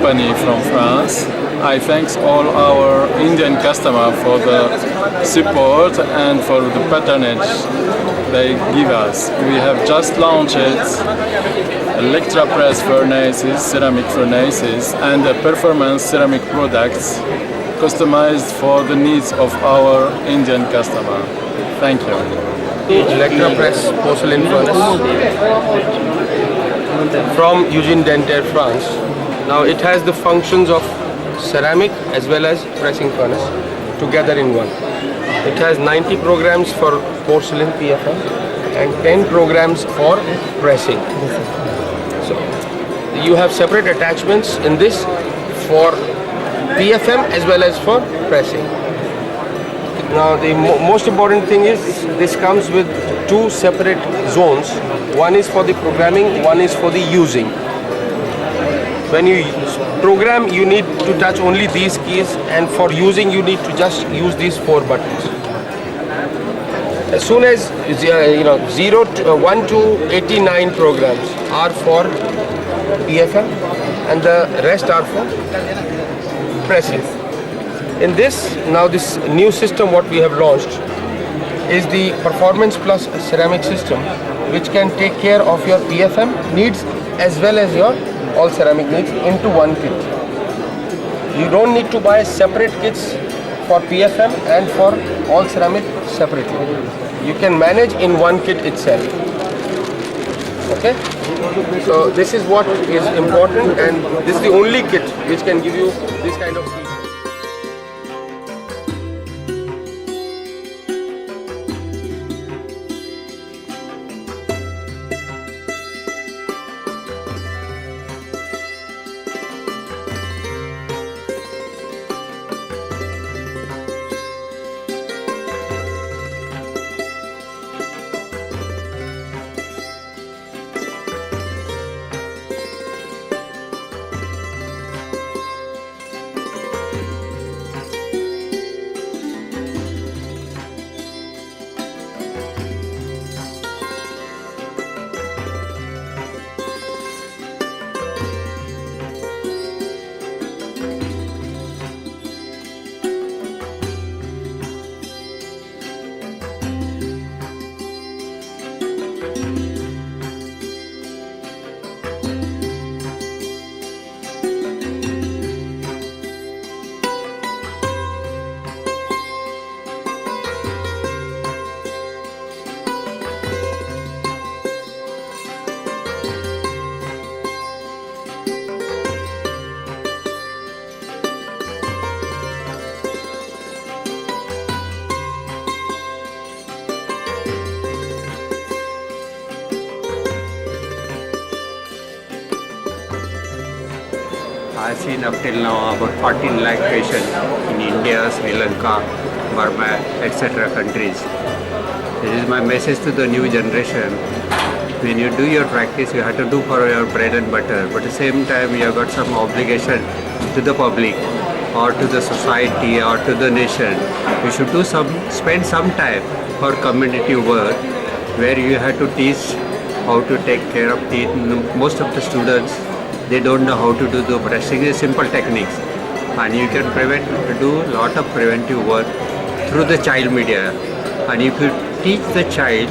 company from France. I thank all our Indian customers for the support and for the patronage they give us. We have just launched electra press furnaces, ceramic furnaces, and performance ceramic products customized for the needs of our Indian customer. Thank you. Electra press porcelain furnace from Eugene Dentaire, France. Now it has the functions of ceramic as well as pressing furnace together in one. It has 90 programs for porcelain PFM and 10 programs for pressing. So you have separate attachments in this for PFM as well as for pressing. Now the most important thing is this comes with two separate zones. One is for the programming, one is for the using. When you program, you need to touch only these keys, and for using you need to just use these 4 buttons. As soon as 1 to 89 programs are for PFM and the rest are for pressing. In this, now this new system what we have launched is the Performance Plus ceramic system, which can take care of your PFM needs as well as your all ceramic needs into one kit. You don't need to buy separate kits for PFM and for all ceramic separately. You can manage in one kit itself. Okay? So this is what is important, and this is the only kit which can give you this kind of feedback. I've seen up till now about 14 lakh patients in India, Sri Lanka, Burma, etc. countries. This is my message to the new generation. When you do your practice, you have to do for your bread and butter, but at the same time you have got some obligation to the public or to the society or to the nation. You should spend some time for community work where you have to teach how to take care of teeth. Most of the students, they don't know how to do the brushing, simple techniques, and you can do a lot of preventive work through the child media. And if you teach the child,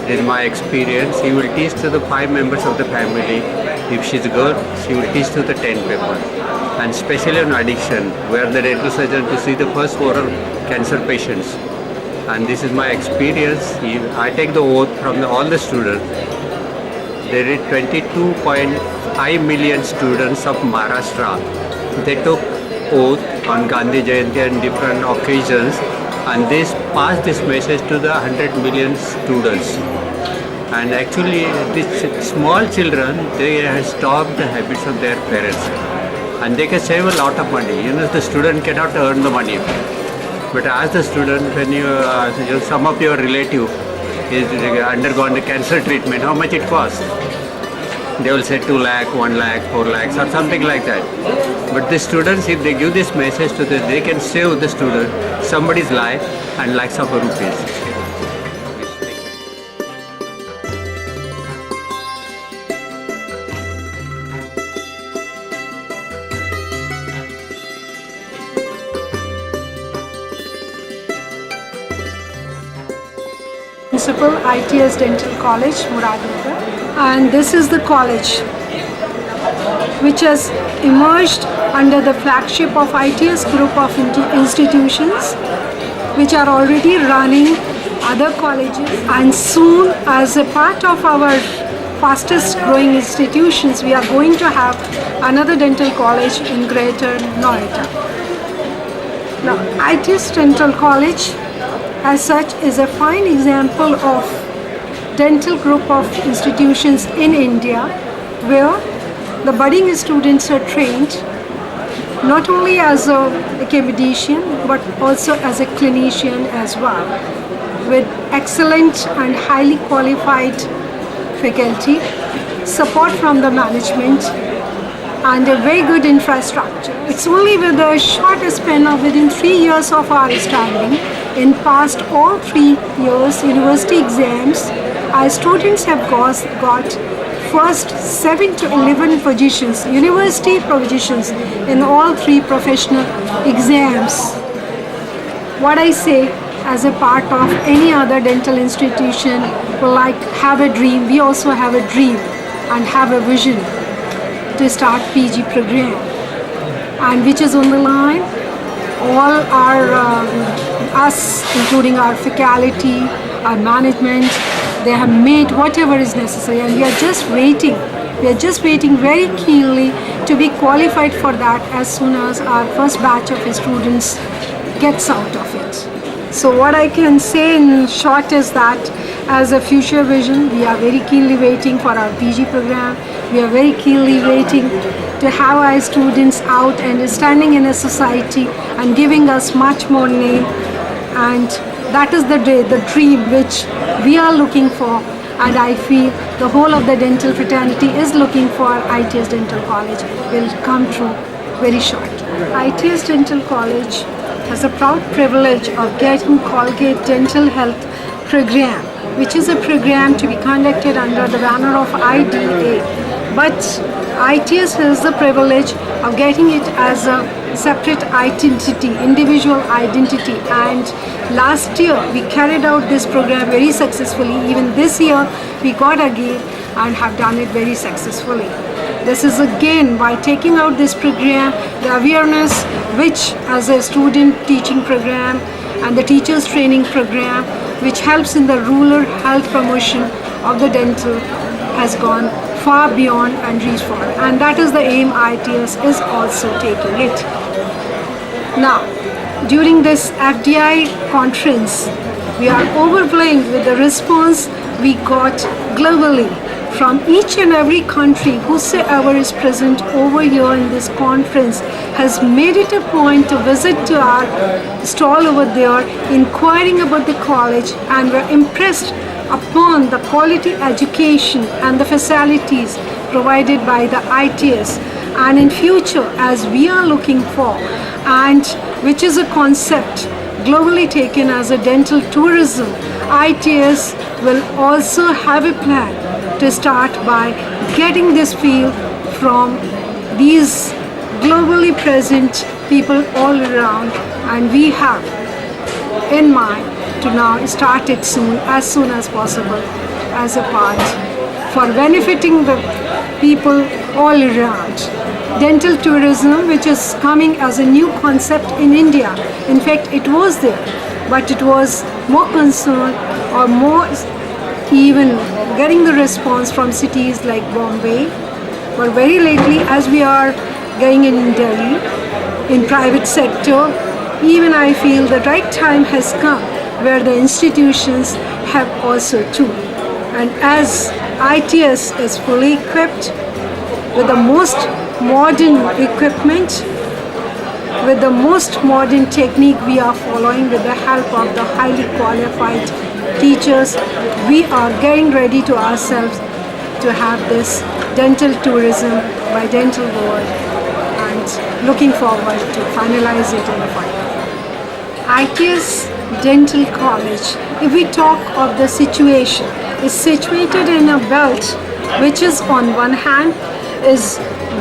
in my experience, he will teach to the 5 members of the family. If she's good, she will teach to the 10 people. And especially on addiction, where the dental surgeon to see the first oral cancer patients. And this is my experience. I take the oath from all the students. There is 22.5 million students of Maharashtra. They took oath on Gandhi Jayanti and different occasions, and they passed this message to the 100 million students. And actually, these small children, they have stopped the habits of their parents, and they can save a lot of money. You know, the student cannot earn the money, but as the student, when some of your relative is undergone the cancer treatment, how much it costs? They will say 2 lakh, 1 lakh, 4 lakhs or something like that. But the students, if they give this message to them, they can save the student somebody's life and lakhs of rupees. principal, ITS Dental College, Muradnagar. And this is the college which has emerged under the flagship of ITS group of institutions which are already running other colleges, and soon as a part of our fastest growing institutions we are going to have another dental college in Greater Noida. Now ITS Dental College as such is a fine example of dental group of institutions in India where the budding students are trained not only as a academician but also as a clinician as well, with excellent and highly qualified faculty, support from the management and a very good infrastructure. It's only with a short span of within 3 years of our standing, in past all 3 years university exams, our students have got first 7 to 11 positions, university positions in all 3 professional exams. What I say, as a part of any other dental institution, will like have a dream. We also have a dream and have a vision to start PG program, and which is on the line. All our us, including our faculty, our management, they have made whatever is necessary, and we are just waiting. We are just waiting very keenly to be qualified for that as soon as our first batch of students gets out of it. So what I can say in short is that as a future vision, we are very keenly waiting for our PG program. We are very keenly waiting to have our students out and standing in a society and giving us much more name, and that is the dream which we are looking for, and I feel the whole of the dental fraternity is looking for. ITS Dental College will come true very short. ITS Dental College has a proud privilege of getting Colgate Dental Health Program, which is a program to be conducted under the banner of IDA. But ITS has the privilege of getting it as a separate identity, individual identity, and last year we carried out this program very successfully. Even this year we got again and have done it very successfully. This is again by taking out this program, the awareness which as a student teaching program and the teachers training program which helps in the rural health promotion of the dental has gone far beyond and reached far, and that is the aim ITS is also taking it. Now, during this FDI conference, we are overwhelmed with the response we got globally from each and every country. Whosoever is present over here in this conference has made it a point to visit to our stall over there, inquiring about the college, and were impressed upon the quality education and the facilities provided by the ITS. And in future, as we are looking for, and which is a concept globally taken as a dental tourism, ITS will also have a plan to start by getting this field from these globally present people all around, and we have in mind to now start it soon as possible as a part for benefiting the people all around. Dental tourism, which is coming as a new concept in India. In fact, it was there, but it was more concerned or more even getting the response from cities like Bombay. But very lately, as we are going in Delhi, in private sector, even I feel the right time has come where the institutions have also too. And as ITS is fully equipped with the most modern equipment, with the most modern technique we are following with the help of the highly qualified teachers, we are getting ready to ourselves to have this dental tourism by Dental World, and looking forward to finalize it in the final. ITS Dental College, if we talk of the situation, is situated in a belt which is on one hand is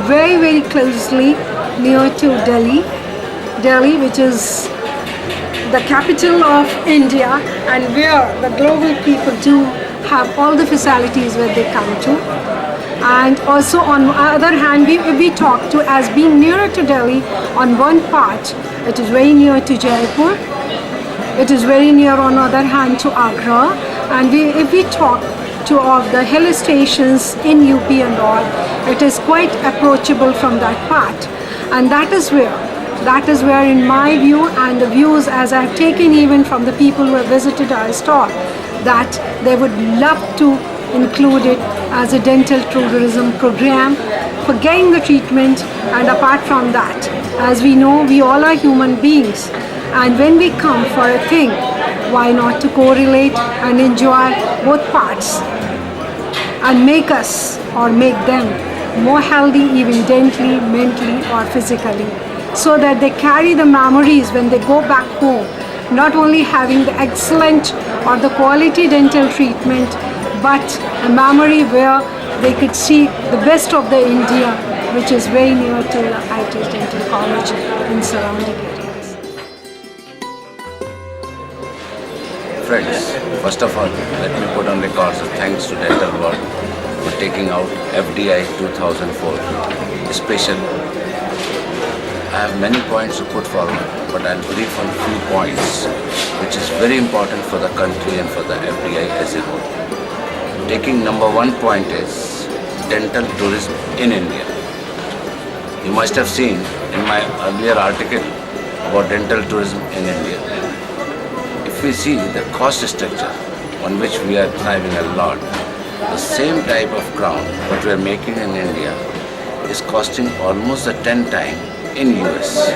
very closely near to Delhi, which is the capital of India, and where the global people do have all the facilities where they come to. And also on the other hand, we talk to as being nearer to Delhi. On one part, it is very near to Jaipur. It is very near on the other hand to Agra. And if we talk to of the hill stations in UP and all, it is quite approachable from that part. And that is where in my view and the views as I have taken even from the people who have visited our stall, that they would love to include it as a dental tourism program for getting the treatment. And apart from that, as we know, we all are human beings, and when we come for a thing, why not to correlate and enjoy both parts and make us or make them more healthy, even dentally, mentally or physically, so that they carry the memories when they go back home, not only having the excellent or the quality dental treatment, but a memory where they could see the best of the India, which is very near to the ITS Dental College in surrounding areas. Friends, first of all, let me put on record thanks to Dental World for taking out FDI 2004 special. I have many points to put forward, but I'll brief on few points which is very important for the country and for the FDI as a whole. Taking number one point is dental tourism in India. You must have seen in my earlier article about dental tourism in India. If we see the cost structure on which we are thriving a lot, the same type of crown what we are making in India is costing almost the 10 times in US.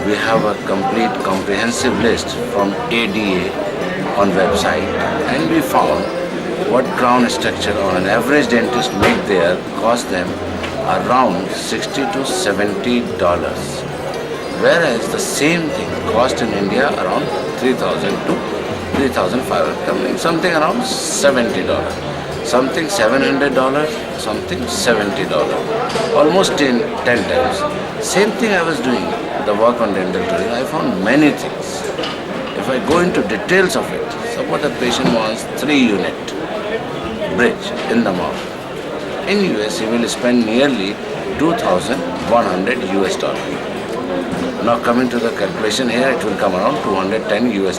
We have a complete comprehensive list from ADA on website, and we found what crown structure on an average dentist make there cost them around $60 to $70, whereas the same thing cost in India around $3,000 to $3,500, something around $70, something $700, something $70, almost 10 times. Same thing I was doing the work on dental tourism. I found many things. If I go into details of it, suppose the patient wants 3-unit bridge in the mouth. In US, he will spend nearly $2,100 US. Now coming to the calculation here, it will come around $210 US.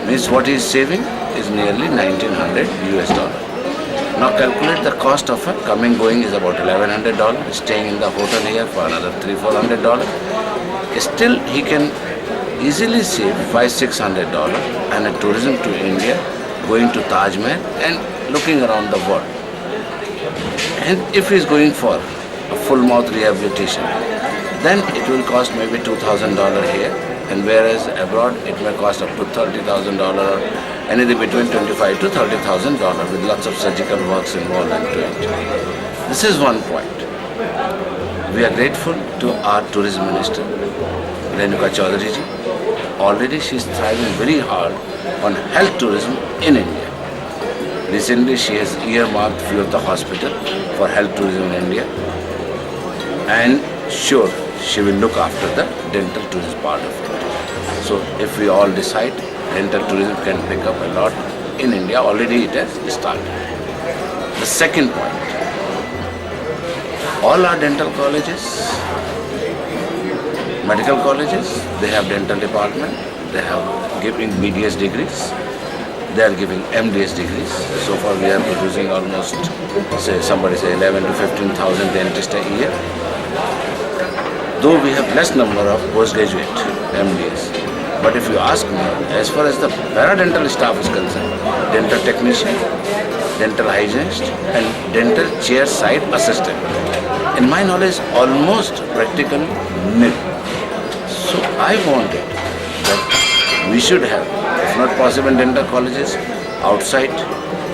Means what he is saving is nearly $1,900 US. Now calculate the cost of a coming going is about $1,100, staying in the hotel here for another $300-400. Still he can easily save $500-600 and a tourism to India, going to Taj Mahal and looking around the world. And if he is going for a full mouth rehabilitation, then it will cost maybe $2,000 here, and whereas abroad it may cost up to $30,000 or anything between $25,000 to $30,000 with lots of surgical works involved into it. This is one point. We are grateful to our tourism minister, Renuka Chaudhary ji. Already she is thriving very hard on health tourism in India. Recently she has earmarked few of the hospital for health tourism in India, and sure she will look after the dental tourism part of it. So if we all decide, dental tourism can pick up a lot in India. Already it has started. The second point, all our dental colleges, medical colleges, they have dental department, they have giving BDS degrees, they are giving MDS degrees. So far we are producing almost, say 11 to 15,000 dentists a year. Though we have less number of postgraduate MDS. But if you ask me, as far as the paradental staff is concerned, dental technician, dental hygienist and dental chair side assistant, in my knowledge almost practically nil. So I wanted that we should have, if not possible in dental colleges, outside,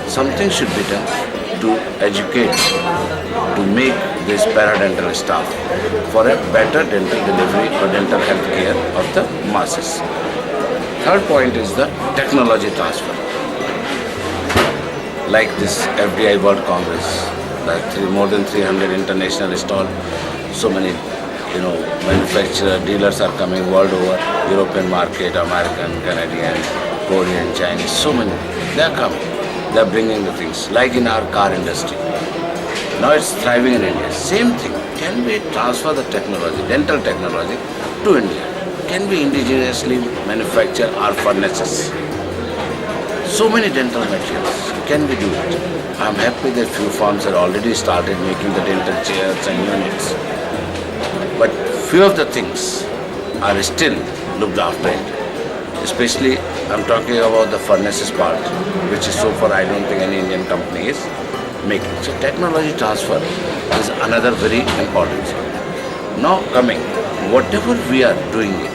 something should be done to educate, to make this paradental staff for a better dental delivery or dental health care of the masses. Third point is the technology transfer. Like this FDI World Congress, more than 300 international stall, so many manufacturer, dealers are coming world over, European market, American, Canadian, Korean, Chinese, so many. They are coming. They are bringing the things, like in our car industry. Now it's thriving in India. Same thing. Can we transfer the technology, dental technology, to India? Can we indigenously manufacture our furnaces? So many dental materials. Can we do it? I'm happy that few firms have already started making the dental chairs and units. But few of the things are still looked after it. Especially, I'm talking about the furnaces part, which is so far I don't think any Indian company is making. So technology transfer is another very important thing. Now coming, whatever we are doing it,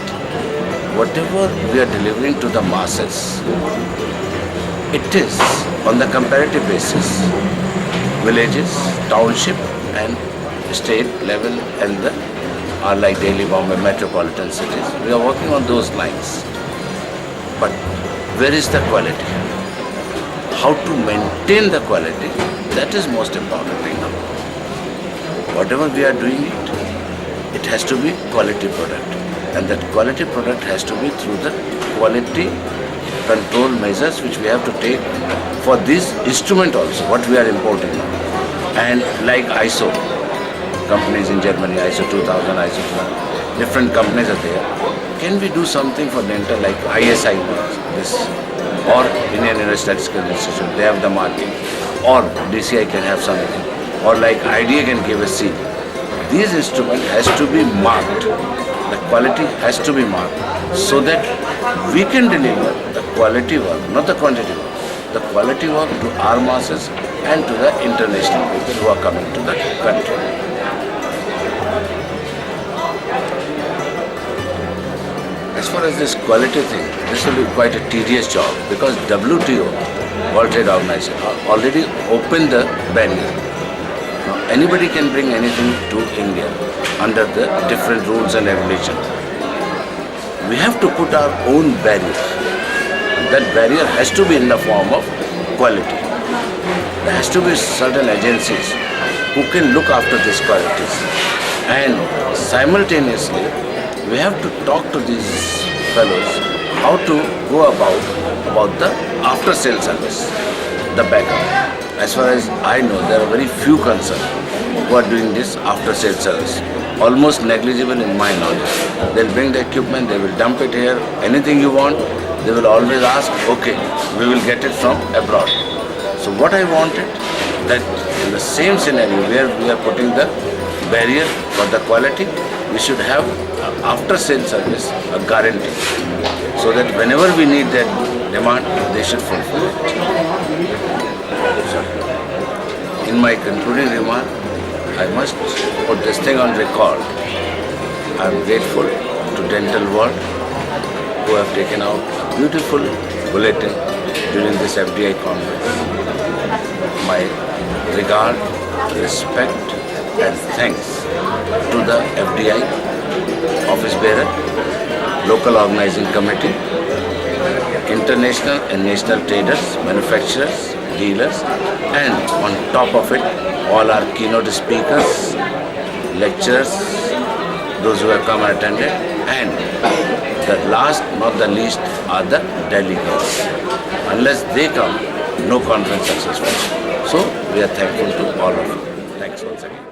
whatever we are delivering to the masses, it is on the comparative basis, villages, township and state level and the are like Delhi, Bombay, metropolitan cities. We are working on those lines. But where is the quality? How to maintain the quality, that is most important thing now. Whatever we are doing it has to be quality product. And that quality product has to be through the quality control measures which we have to take for this instrument also, what we are importing now. And like ISO, companies in Germany, ISO 2000, ISO 2000, different companies are there. Can we do something for dental like ISI, this, or Indian Statistical Institute, they have the marking, or DCI can have something, or like IDA can give a seal. These instruments has to be marked, the quality has to be marked, so that we can deliver the quality work, not the quantity work, the quality work to our masses and to the international people who are coming to the country. As far as this quality thing, this will be quite a tedious job because WTO, World Trade Organization, already opened the barrier. Now, anybody can bring anything to India under the different rules and regulations. We have to put our own barrier. That barrier has to be in the form of quality. There has to be certain agencies who can look after these qualities. And simultaneously, we have to talk to these fellows how to go about the after-sale service, the backup. As far as I know, there are very few concerns who are doing this after-sale service. Almost negligible in my knowledge. They'll bring the equipment, they will dump it here, anything you want, they will always ask, okay, we will get it from abroad. So what I wanted, that in the same scenario where we are putting the barrier for the quality, we should have after sale service a guarantee, so that whenever we need that demand, they should fulfill it. So, in my concluding remark, I must put this thing on record. I am grateful to Dental World who have taken out a beautiful bulletin during this FDI conference. My regard, respect and thanks to the FDI office bearer, local organizing committee, international and national traders, manufacturers, dealers, and on top of it, all our keynote speakers, lecturers, those who have come and attended, and the last, not the least, are the delegates. Unless they come, no conference successful. So, we are thankful to all of you. Thanks once again.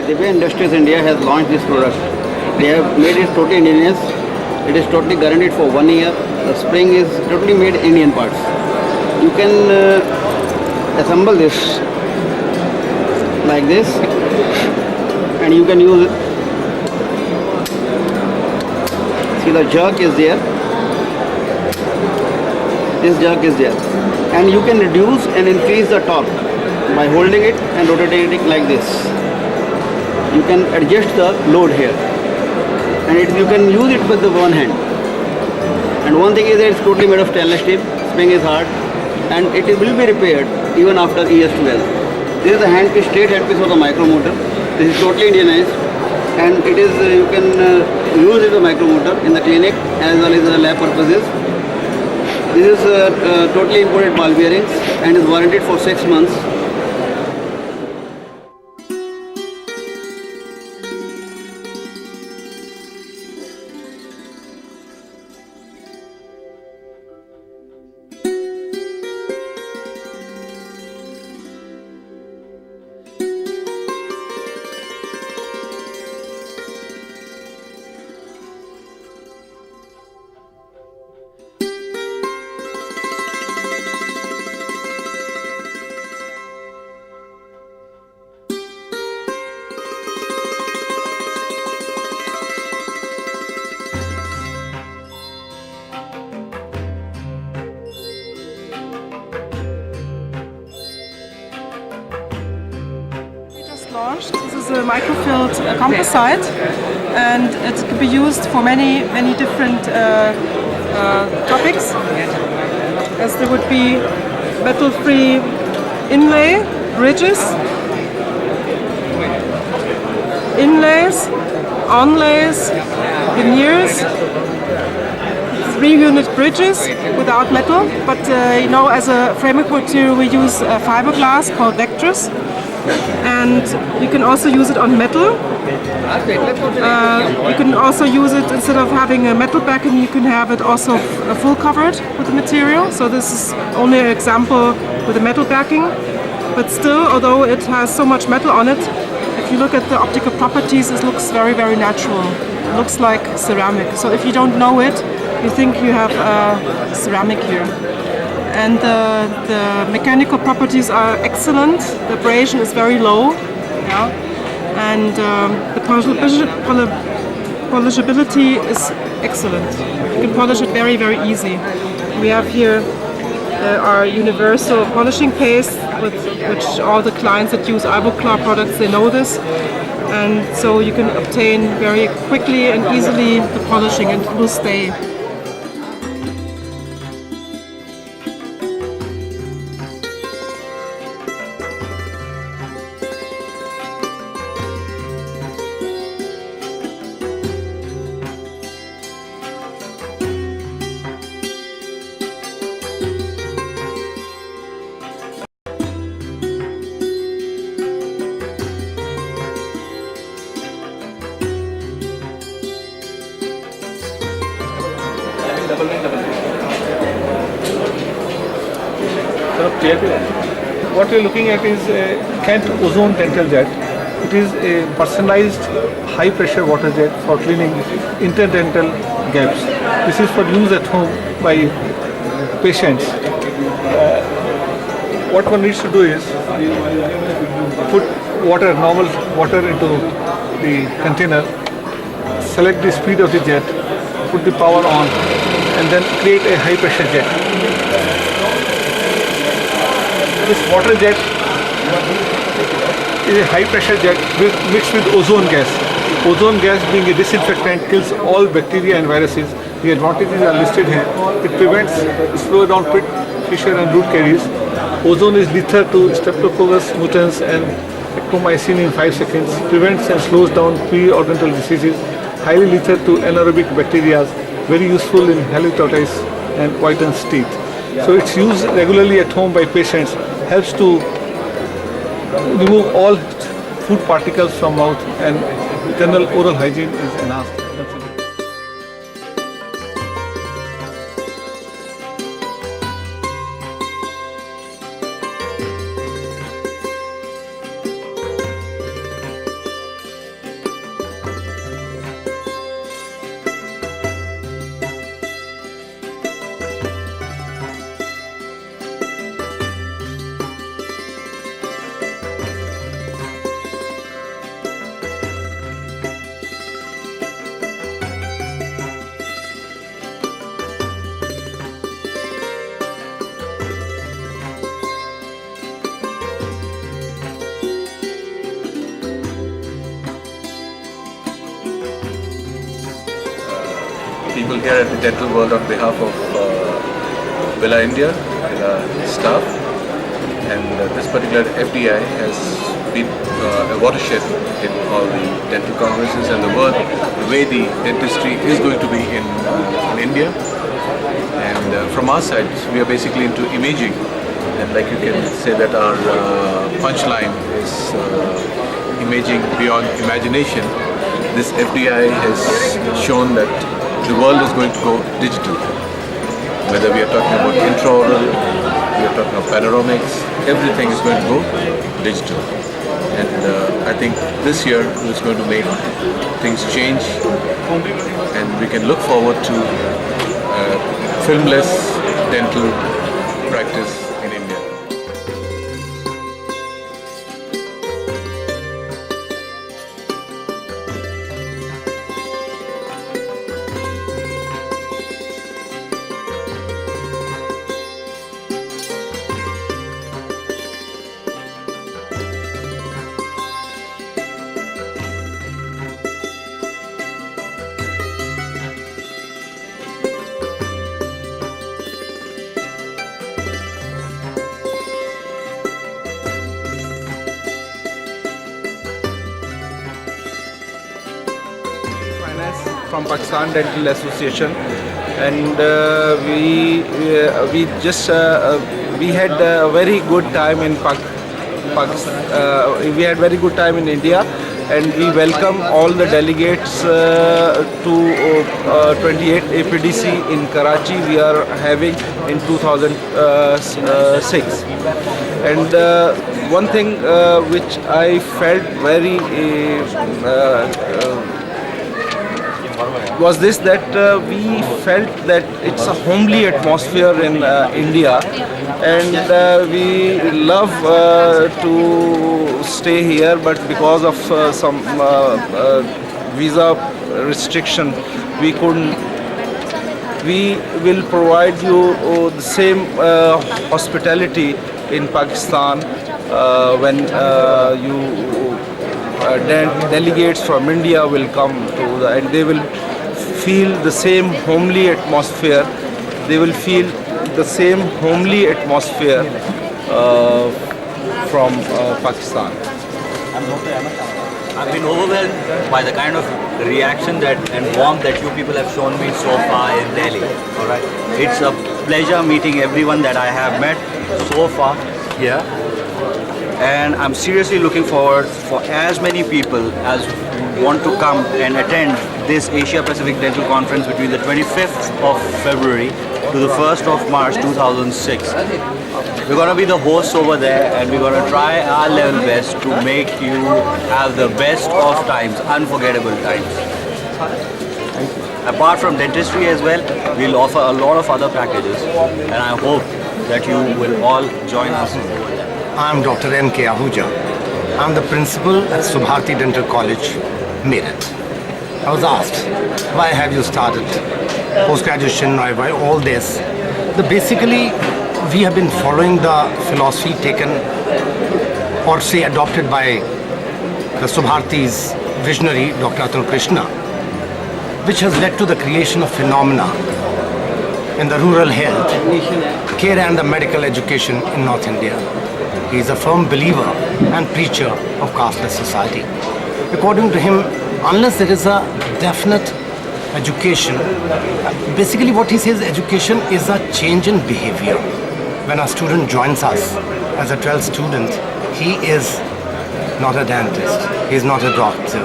Divya Industries India has launched this product. They have made it totally Indian. It is totally guaranteed for 1 year. The spring is totally made Indian parts. You can assemble this like this, and you can use it. See, the jerk is there. This jerk is there, and you can reduce and increase the torque by holding it and rotating it like this. You can adjust the load here, and you can use it with the one hand. And one thing is that it's totally made of stainless steel. Spring is hard, and it will be repaired even after years to well. This is the handpiece, straight handpiece of the micromotor. This is totally Indianized, and it is you can use it as a micromotor in the clinic as well as in the lab purposes. This is totally imported ball bearings and is warranted for 6 months. Launched. This is a microfilled composite, and it can be used for many different topics, as there would be metal-free inlay, bridges, inlays, onlays, veneers, 3-unit bridges without metal, but as a framework material we use fiberglass called Vectrus. And you can also use it on metal. You can also use it, instead of having a metal backing, you can have it also full covered with the material. So this is only an example with a metal backing. But still, although it has so much metal on it, if you look at the optical properties, it looks very, very natural. It looks like ceramic. So if you don't know it, you think you have ceramic here. And the mechanical properties are excellent. The abrasion is very low, and the polishability is excellent. You can polish it very, very easy. We have here our universal polishing paste, with which all the clients that use AVSEQ02 products, they know this. And so you can obtain very quickly and easily the polishing, and it will stay. What we are looking at is a Kent ozone dental jet. It is a personalized high pressure water jet for cleaning interdental gaps. This is for use at home by patients. What one needs to do is put water, normal water, into the container, select the speed of the jet, put the power on, and then create a high pressure jet. This water jet is a high pressure jet mixed with ozone gas. Ozone gas, being a disinfectant, kills all bacteria and viruses. The advantages are listed here. It prevents slow down pit, fissure and root caries. Ozone is lethal to Streptococcus mutans and Ectomycin in 5 seconds. Prevents and slows down periodontal diseases. Highly lethal to anaerobic bacteria. Very useful in halitosis and whitens teeth. So it's used regularly at home by patients. Helps to remove all food particles from mouth, and general oral hygiene is enhanced. people here at the Dental World on behalf of Villa India, Villa staff, and this particular FDI has been a watershed in all the dental congresses and the way the dentistry is going to be in India. And from our side, we are basically into imaging, and like you can say that our punchline is imaging beyond imagination. This FDI has shown that the world is going to go digital. Whether we are talking about intraoral, we are talking about panoramics, everything is going to go digital. And I think this year is going to make things change, and we can look forward to filmless dental practice in India. From Pakistan Dental Association, and we had a very good time in Pakistan. We had very good time in India, and we welcome all the delegates to 28 APDC in Karachi. We are having in 2006, and one thing which I felt very was this, that we felt that it's a homely atmosphere in India, and we love to stay here, but because of some visa restriction we couldn't. We will provide you the same hospitality in Pakistan when delegates from India will come to and they will feel the same homely atmosphere. They will feel the same homely atmosphere from Pakistan. I've been overwhelmed by the kind of reaction and warmth that you people have shown me so far in Delhi. All right, it's a pleasure meeting everyone that I have met so far here, and I'm seriously looking forward for as many people as want to come and attend this Asia Pacific Dental Conference between the 25th of February to the 1st of March 2006. We're going to be the hosts over there, and we're going to try our level best to make you have the best of times, unforgettable times. Apart from dentistry as well, we'll offer a lot of other packages, and I hope that you will all join us over there. I'm Dr. N.K. Ahuja. I'm the principal at Subharti Dental College, Meerut. I was asked, why have you started post-graduation, why all this? Basically, we have been following the philosophy taken or say adopted by the Subharti's visionary, Dr. Atul Krishna, which has led to the creation of phenomena in the rural health care and the medical education in North India. He is a firm believer and preacher of casteless society. According to him, unless there is a definite education, basically what he says, education is a change in behavior. When a student joins us as a 12th student, he is not a dentist, he is not a doctor.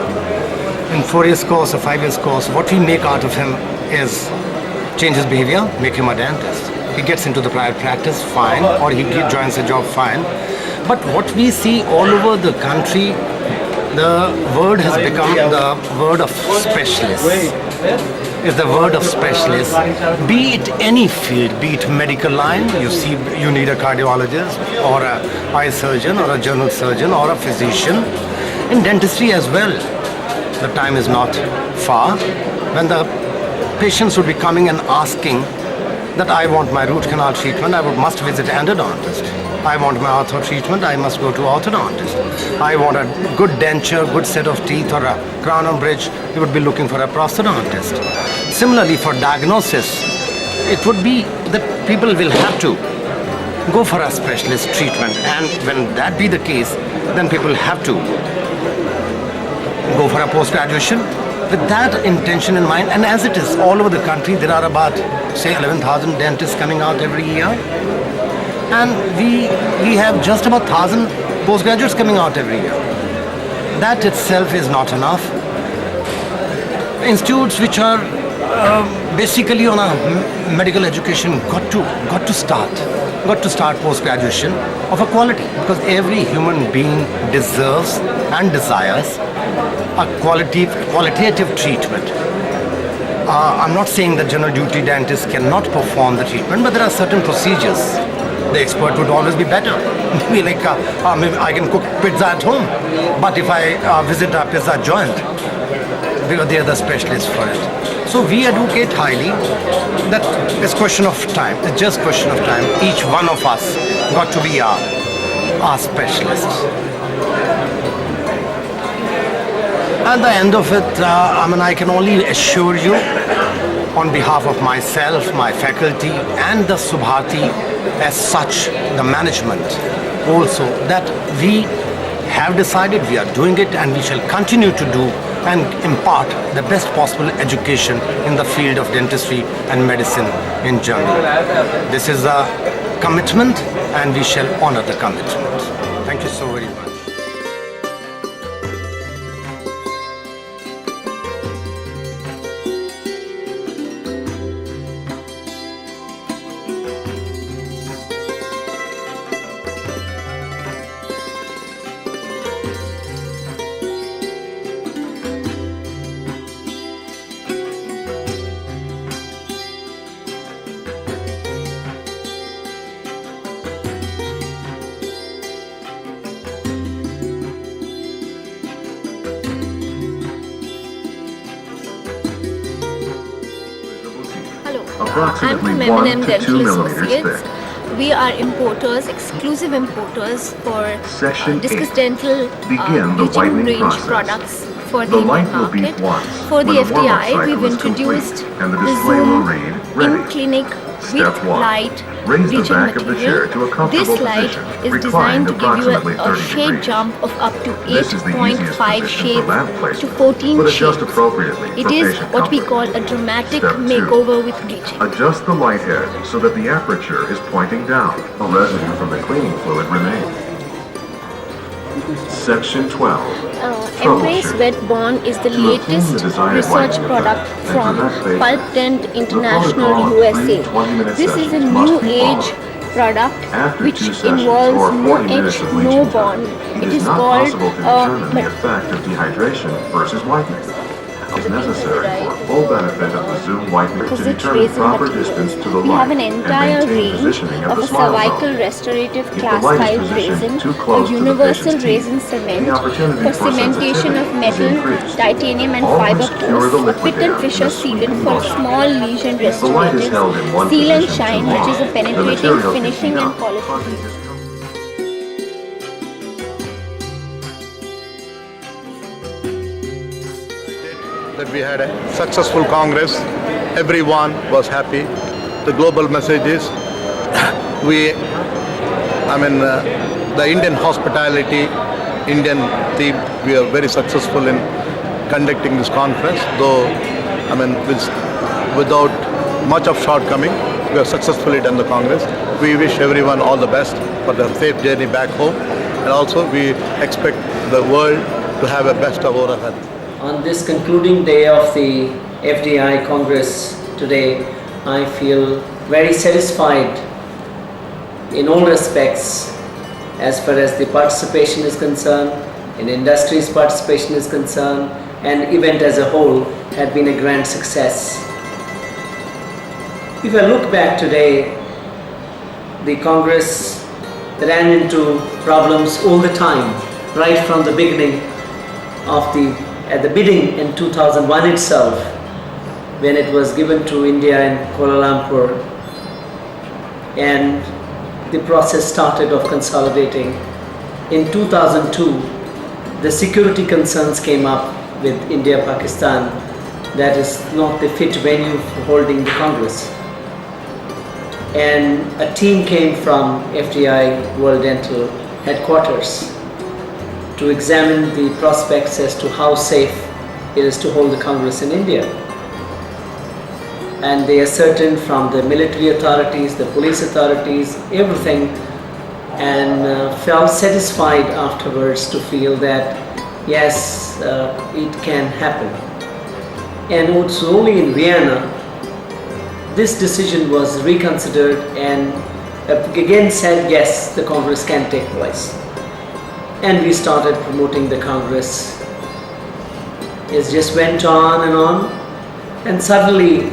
In 4 years course or 5 years course, what we make out of him is change his behavior, make him a dentist. He gets into the private practice, fine, or he joins a job, fine. But what we see all over the country, the word has become the word of specialist. Is the word of specialist, be it any field, be it medical line, you need a cardiologist or an eye surgeon or a general surgeon or a physician. In dentistry as well, the time is not far when the patients would be coming and asking that I want my root canal treatment, I must visit an endodontist. I want my ortho treatment, I must go to orthodontist. I want a good denture, good set of teeth or a crown and bridge, you would be looking for a prosthodontist. Similarly, for diagnosis, it would be that people will have to go for a specialist treatment, and when that be the case, then people have to go for a post-graduation with that intention in mind. And as it is all over the country, there are about, say, 11,000 dentists coming out every year, and we have just about 1,000 postgraduates coming out every year. That itself is not enough. Institutes which are basically on a medical education got to start post-graduation of a quality, because every human being deserves and desires a qualitative treatment. I'm not saying that general duty dentists cannot perform the treatment, but there are certain procedures. The expert would always be better. Maybe like maybe I can cook pizza at home, but if I visit a pizza joint, they are the specialists for it. So we advocate highly that it's question of time. It's just question of time. Each one of us got to be our specialists. At the end of it, I can only assure you, on behalf of myself, my faculty, and the Subhati as such, the management also, that we have decided, we are doing it, and we shall continue to do and impart the best possible education in the field of dentistry and medicine in general. This is a commitment, and we shall honor the commitment. Thank you so very much. I'm from M&M Dental Associates. We are importers, exclusive importers for Discus Dental medium range products for the Indian market. For the FDI, we've introduced the Zoom in-clinic with light bleaching material. This light is designed to give you a shade jump of up to 8.5 shades to 14 shades. It is what we call a dramatic makeover with bleaching. Adjust the light head so that the aperture is pointing down. A residue from the cleaning fluid remains. Section 12. Embrace Wet Bond is the latest research product from Pulp Dent International USA. This is a new age product which involves no etch, no bond. It is called the effect of dehydration versus whitening. Is necessary for full benefit of the Zoom whitening to determine proper distance to the light. We have an entire range of a cervical restorative class 5 resin, a universal resin cement for cementation of metal, titanium and fiber pores, a Pitt and Fisher sealant for small lesion restorative, seal and shine, which is a penetrating, finishing and polishing. That we had a successful Congress, everyone was happy. The global message is, the Indian hospitality, Indian theme, we are very successful in conducting this conference, though, without much of shortcoming, we have successfully done the Congress. We wish everyone all the best for the safe journey back home, and also we expect the world to have a best of oral health. On this concluding day of the FDI Congress today, I feel very satisfied in all respects as far as the participation is concerned, in industry's participation is concerned, and event as a whole had been a grand success. If I look back today, the Congress ran into problems all the time, right from the beginning of at the bidding in 2001 itself, when it was given to India in Kuala Lumpur, and the process started of consolidating. In 2002, the security concerns came up with India-Pakistan, that is not the fit venue for holding the Congress. And a team came from FDI World Dental headquarters to examine the prospects as to how safe it is to hold the Congress in India. And they ascertained from the military authorities, the police authorities, everything, and felt satisfied afterwards to feel that yes, it can happen. And it was only in Vienna this decision was reconsidered and again said yes, the Congress can take place. And we started promoting the Congress. It just went on, and suddenly,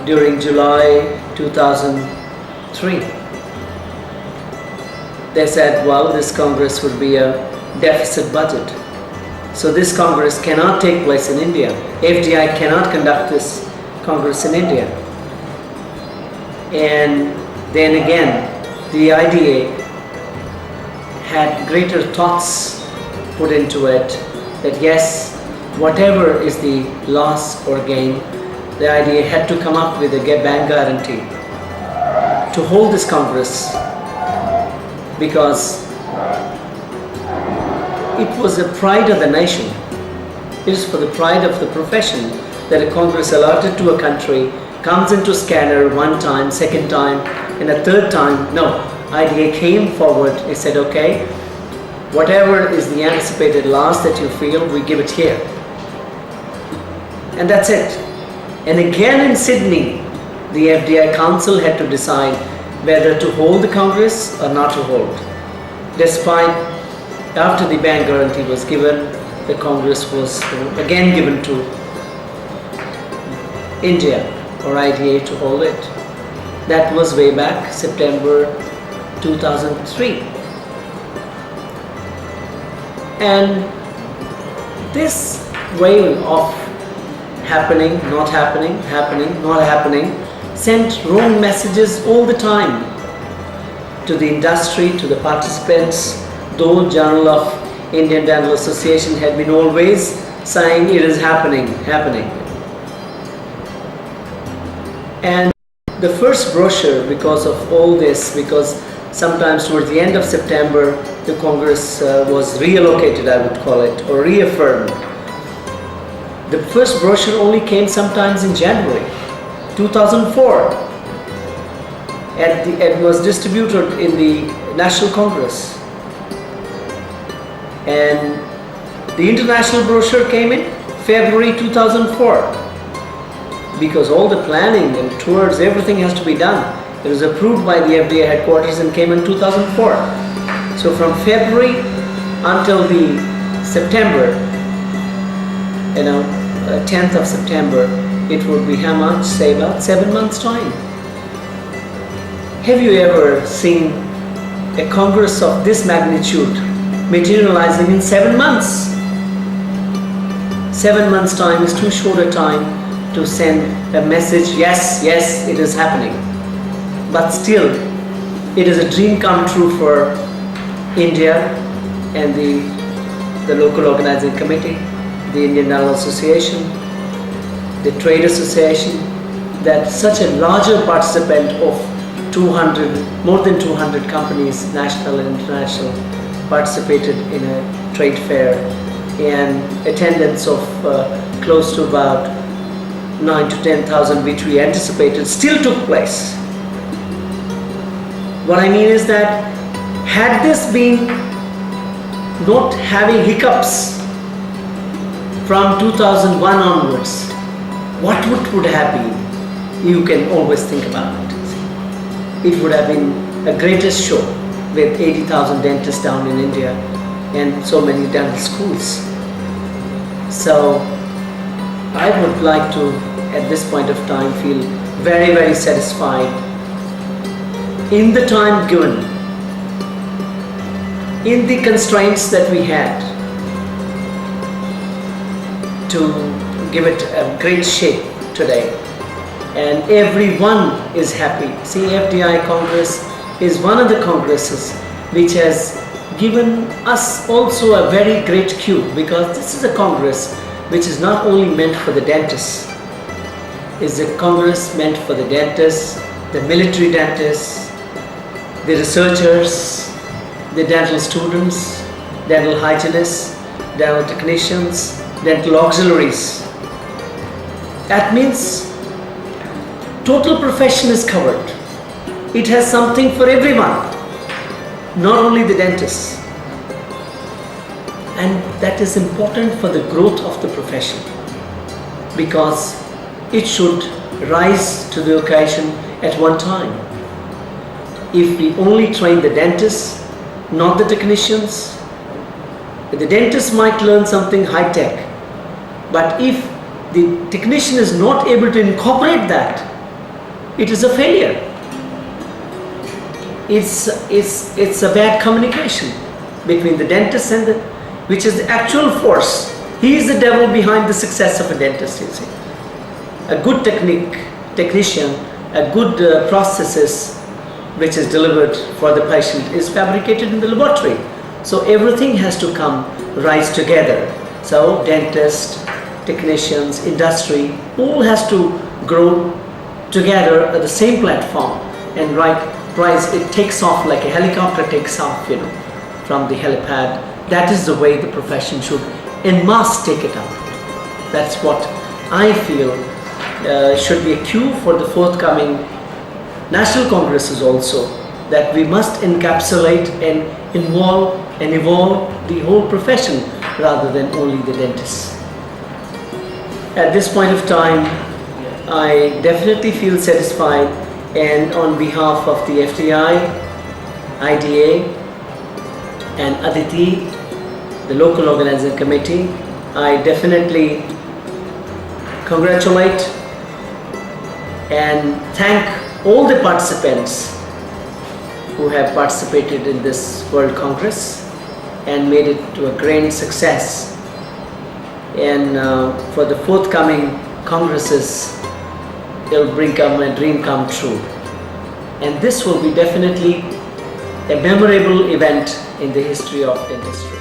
during July 2003, they said, well, this Congress would be a deficit budget. So this Congress cannot take place in India. FDI cannot conduct this Congress in India. And then again, the IDA had greater thoughts put into it that yes, whatever is the loss or gain, the IDA had to come up with a bank guarantee to hold this Congress, because it was the pride of the nation. It is for the pride of the profession that a Congress allotted to a country comes into scanner one time, second time, and a third time. No, IDA came forward. They said, okay, whatever is the anticipated loss that you feel, we give it here. And that's it. And again in Sydney, the FDI Council had to decide whether to hold the Congress or not to hold. Despite, after the bank guarantee was given, the Congress was again given to India or IDA to hold it. That was way back September 2003. And this way of happening, not happening, happening, not happening, sent wrong messages all the time to the industry, to the participants. Though Journal of Indian Dental Association had been always saying it is happening. And the first brochure, because of all this, because sometimes towards the end of September, the Congress was reallocated, I would call it, or reaffirmed. The first brochure only came sometimes in January 2004. It was distributed in the National Congress. And the international brochure came in February 2004. Because all the planning and tours, everything has to be done. It was approved by the FDA headquarters and came in 2004. So from February until the September, 10th of September, it would be how much? Say about 7 months' time. Have you ever seen a Congress of this magnitude materializing in 7 months? 7 months' time is too short a time to send a message, yes, it is happening. But still, it is a dream come true for India and the local organizing committee, the Indian Dental Association, the Trade Association, that such a larger participant of 200, more than 200 companies, national and international, participated in a trade fair, and attendance of close to about 9 to 10,000, which we anticipated, still took place. What I mean is that had this been not having hiccups from 2001 onwards, what would have been? You can always think about it. It would have been a greatest show with 80,000 dentists down in India and so many dental schools. So I would like to, at this point of time, feel very, very satisfied in the time given, in the constraints that we had, to give it a great shape today. And everyone is happy. See, FDI Congress is one of the congresses which has given us also a very great cue, because this is a congress which is not only meant for the dentists. It's a congress meant for the dentists, the military dentists, the researchers, the dental students, dental hygienists, dental technicians, dental auxiliaries. That means total profession is covered. It has something for everyone, not only the dentists. And that is important for the growth of the profession, because it should rise to the occasion at one time. If we only train the dentists, not the technicians, the dentist might learn something high-tech, but if the technician is not able to incorporate that, it is a failure. It's a bad communication between the dentist and the, which is the actual force. He is the devil behind the success of a dentist, you see. A good technician, a good processes which is delivered for the patient is fabricated in the laboratory. So everything has to come, rise together. So dentists, technicians, industry, all has to grow together at the same platform and rise. It takes off like a helicopter takes off, you know, from the helipad. That is the way the profession should en masse take it up. That's what I feel should be a cue for the forthcoming national congresses also, that we must encapsulate and involve and evolve the whole profession rather than only the dentists. At this point of time, I definitely feel satisfied, and on behalf of the FDI, IDA and Aditi, the local organizing committee, I definitely congratulate and thank all the participants who have participated in this World Congress and made it to a grand success. And for the forthcoming congresses, it will bring a dream come true. And this will be definitely a memorable event in the history of dentistry.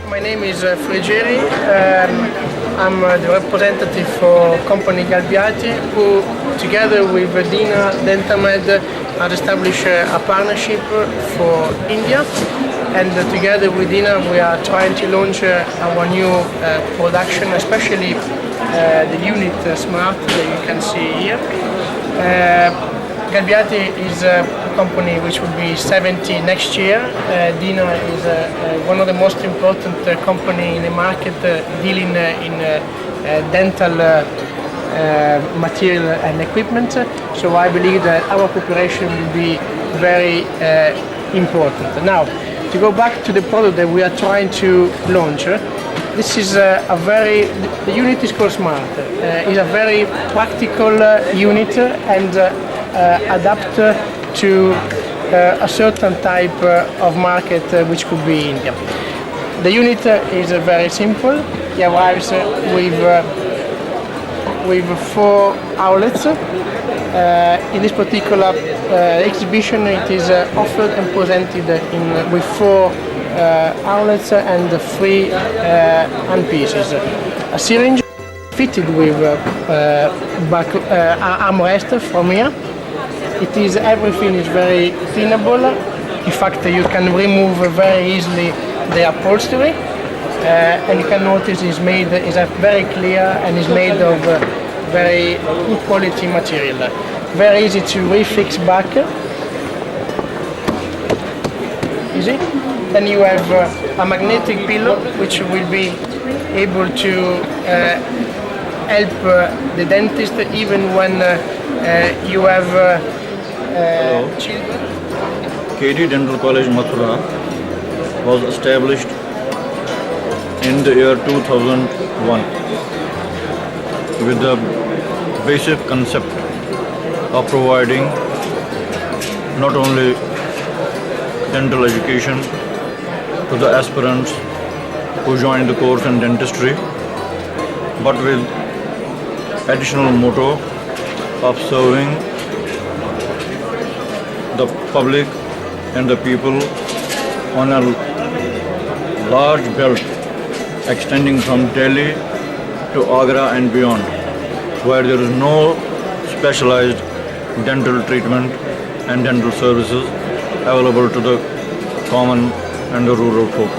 My name is Frigeri. I'm the representative for company Galbiati, who together with Dina Dentamed have established a partnership for India, and together with Dina we are trying to launch our new production, especially the unit Smart that you can see here. Galbiati is a company which will be 70 next year. Dina is one of the most important company in the market dealing in dental material and equipment. So I believe that our preparation will be very important. Now, to go back to the product that we are trying to launch, this is the unit is called Smart. It's a very practical unit and adapt to a certain type of market which could be India. The unit is very simple. It arrives with 4 outlets. In this particular exhibition, it is offered and presented with 4 outlets and 3 handpieces. A syringe fitted with armrest from here. Everything is very cleanable. In fact, you can remove very easily the upholstery, and you can notice is very clear and is made of very good quality material. Very easy to refix back. Easy. Then you have a magnetic pillow which will be able to help the dentist even when you have children. KD Dental College Mathura was established in the year 2001 with the basic concept of providing not only dental education to the aspirants who join the course in dentistry, but with additional motto of serving the public and the people on a large belt extending from Delhi to Agra and beyond, where there is no specialized dental treatment and dental services available to the common and the rural folk.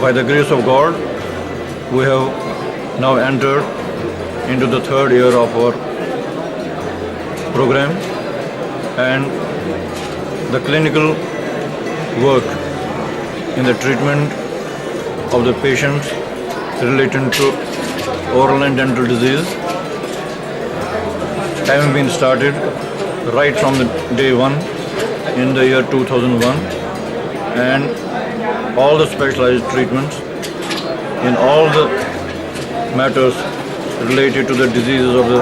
By the grace of God, we have now entered into the third year of our program, and the clinical work in the treatment of the patients related to oral and dental disease having been started right from the day one in the year 2001, and all the specialized treatments in all the matters related to the diseases of the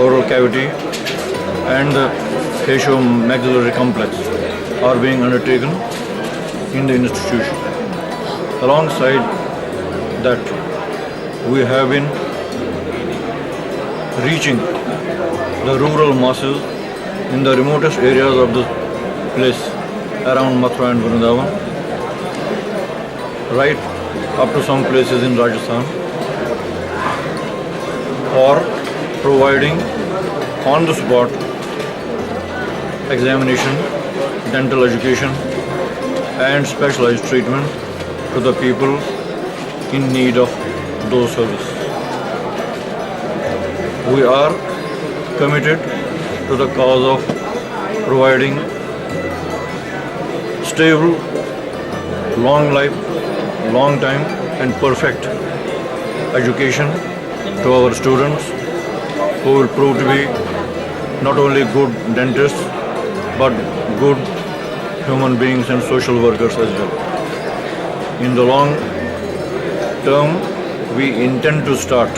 oral cavity and the facial-maxillary complex are being undertaken in the institution. Alongside that, we have been reaching the rural masses in the remotest areas of the place around Mathura and Vrindavan, right up to some places in Rajasthan, or providing on the spot examination, dental education and specialized treatment to the people in need of those services. We are committed to the cause of providing stable, long life, long time and perfect education to our students, who will prove to be not only good dentists but good human beings and social workers as well. In the long term, we intend to start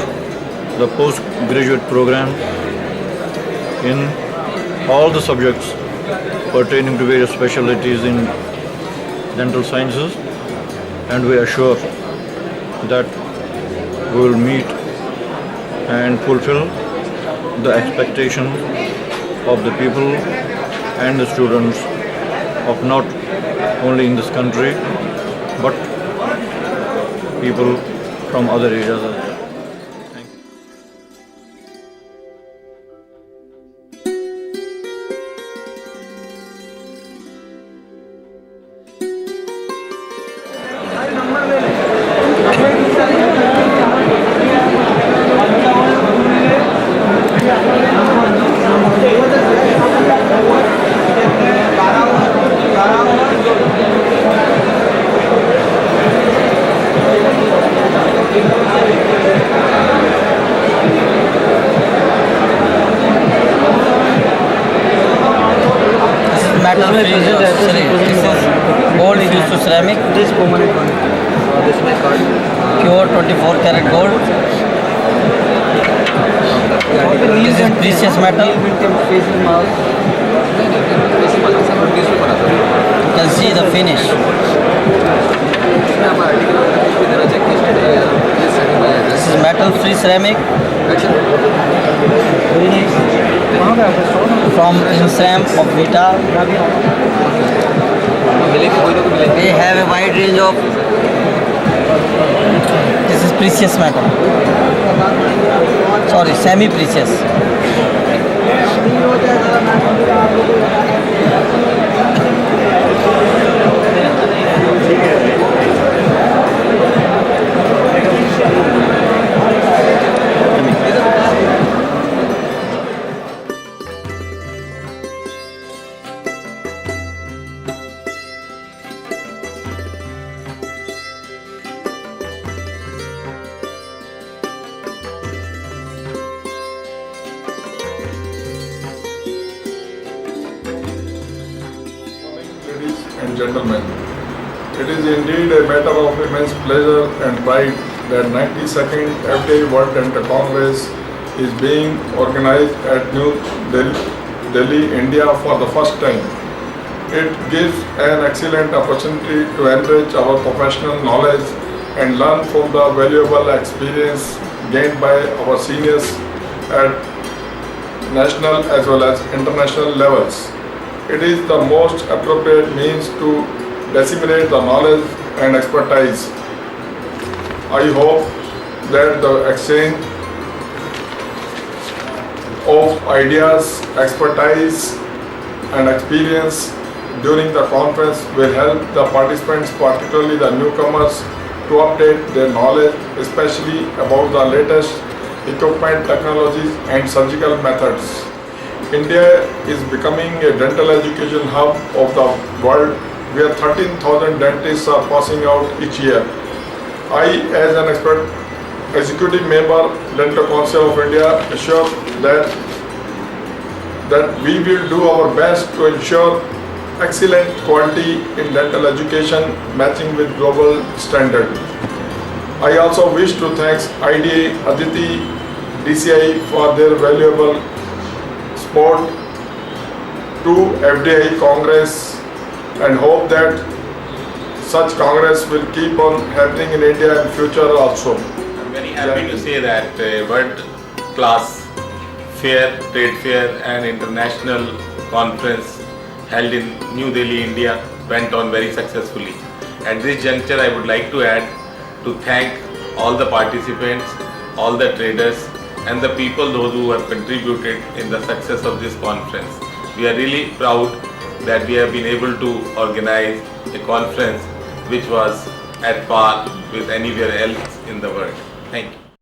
the postgraduate program in all the subjects pertaining to various specialties in dental sciences, and we are sure that we will meet and fulfill the expectation of the people and the students of not only in this country but people from other areas as well. Metal this is gold is used to ceramic. This permanent one. This is my card. Pure 24 karat gold. This is precious metal. You can see the finish. This is metal free ceramic. From Insam of Vita. They have a wide range of. This is precious metal. Sorry, semi-precious. And gentlemen, it is indeed a matter of immense pleasure and pride that 92nd FDI World Dental Congress is being organized at New Delhi, India for the first time. It gives an excellent opportunity to enrich our professional knowledge and learn from the valuable experience gained by our seniors at national as well as international levels. It is the most appropriate means to disseminate the knowledge and expertise. I hope that the exchange of ideas, expertise and experience during the conference will help the participants, particularly the newcomers, to update their knowledge, especially about the latest equipment, technologies and surgical methods. India is becoming a dental education hub of the world where 13,000 dentists are passing out each year. I, as an executive member, Dental Council of India, assure that we will do our best to ensure excellent quality in dental education matching with global standard. I also wish to thank IDA, Aditi, DCI for their valuable support to FDI Congress and hope that such Congress will keep on happening in India in future also. I'm very happy to say that world-class fair, trade fair and international conference held in New Delhi, India went on very successfully. At this juncture, I would like to add to thank all the participants, all the traders and the people those who have contributed in the success of this conference. We are really proud that we have been able to organize a conference which was at par with anywhere else in the world. Thank you.